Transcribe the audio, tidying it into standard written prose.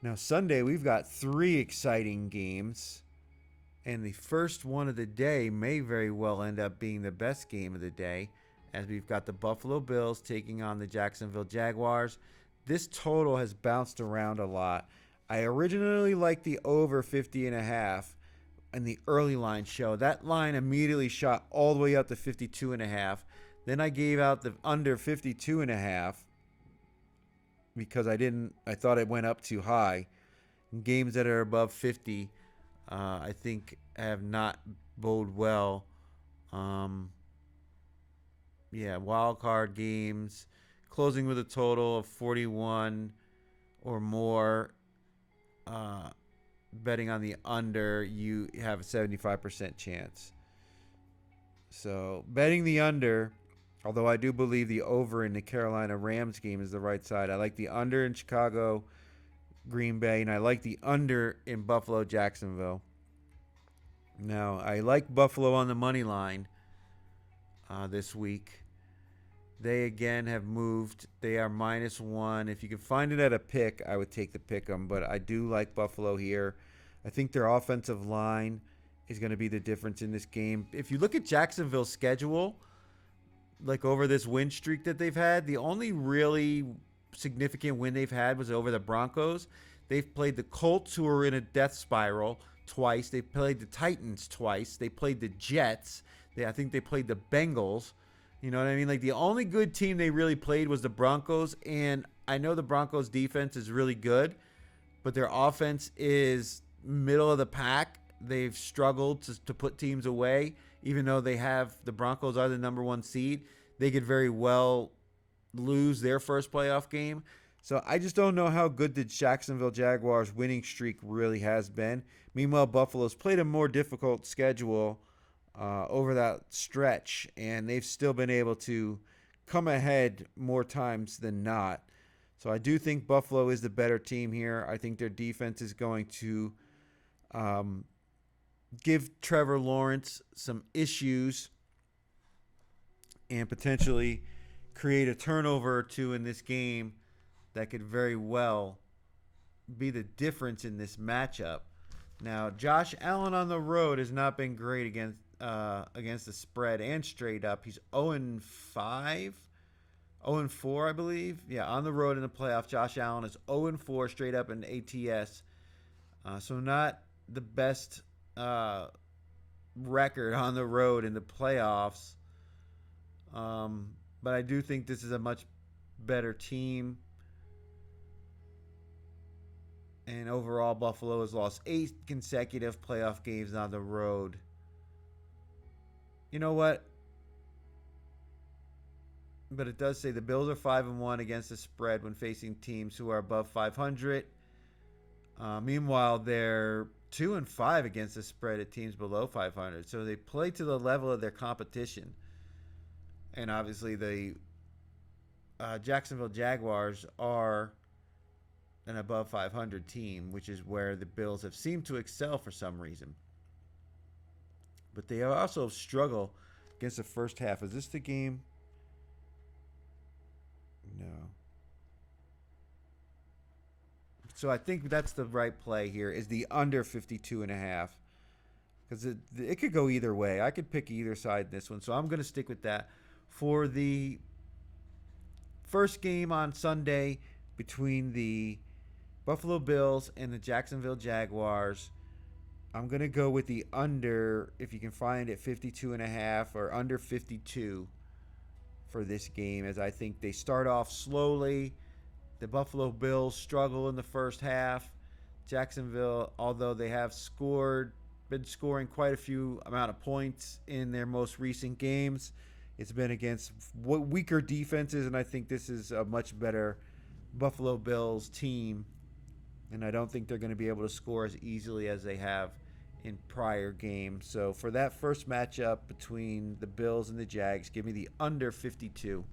Now, Sunday, we've got three exciting games. And the first one of the day may very well end up being the best game of the day, as we've got the Buffalo Bills taking on the Jacksonville Jaguars. This total has bounced around a lot. I originally liked the over 50 and a half in the early line show. That line immediately shot all the way up to 52 and a half. Then I gave out the under 52 and a half because I thought it went up too high. Games that are above 50, I think have not bode well. Um, yeah, wild card games closing with a total of 41 or more. Uh, Betting on the under, you have a 75% chance. So betting the under, although I do believe the over in the Carolina Rams game is the right side. I like the under in Chicago, Green Bay, and I like the under in Buffalo, Jacksonville. Now, I like Buffalo on the money line this week. They again have moved. They are -1. If you can find it at a pick, I would take the pick 'em. But I do like Buffalo here. I think their offensive line is going to be the difference in this game. If you look at Jacksonville's schedule, like over this win streak that they've had, the only really significant win they've had was over the Broncos. They've played the Colts, who are in a death spiral, twice. They played the Titans twice. They played the Jets. I think they played the Bengals. You know what I mean? Like, the only good team they really played was the Broncos, and I know the Broncos defense is really good, but their offense is middle of the pack. They've struggled to put teams away, even though the Broncos are the number one seed. They could very well lose their first playoff game. So I just don't know how good the Jacksonville Jaguars winning streak really has been. Meanwhile, Buffalo's played a more difficult schedule over that stretch, and they've still been able to come ahead more times than not. So I do think Buffalo is the better team here. I think their defense is going to give Trevor Lawrence some issues and potentially create a turnover or two in this game that could very well be the difference in this matchup. Now, Josh Allen on the road has not been great against the spread and straight up. He's 0-5, 0-4, I believe. Yeah, on the road in the playoffs, Josh Allen is 0-4 straight up in ATS. So not the best record on the road in the playoffs. But I do think this is a much better team. And overall, Buffalo has lost 8 consecutive playoff games on the road. You know what? But it does say the Bills are 5-1 against the spread when facing teams who are above 500. Meanwhile, they're 2-5 against the spread at teams below 500. So they play to the level of their competition. And obviously, the Jacksonville Jaguars are an above 500 team, which is where the Bills have seemed to excel for some reason. But they also struggle against the first half. Is this the game? No. So I think that's the right play here, is the under 52.5. Because it could go either way. I could pick either side in this one. So I'm going to stick with that. For the first game on Sunday between the Buffalo Bills and the Jacksonville Jaguars, I'm going to go with the under, if you can find it, 52.5 or under 52 for this game, as I think they start off slowly. The Buffalo Bills struggle in the first half. Jacksonville, although they have been scoring quite a few amount of points in their most recent games, it's been against weaker defenses, and I think this is a much better Buffalo Bills team. And I don't think they're going to be able to score as easily as they have in prior games. So for that first matchup between the Bills and the Jags, give me the under 52.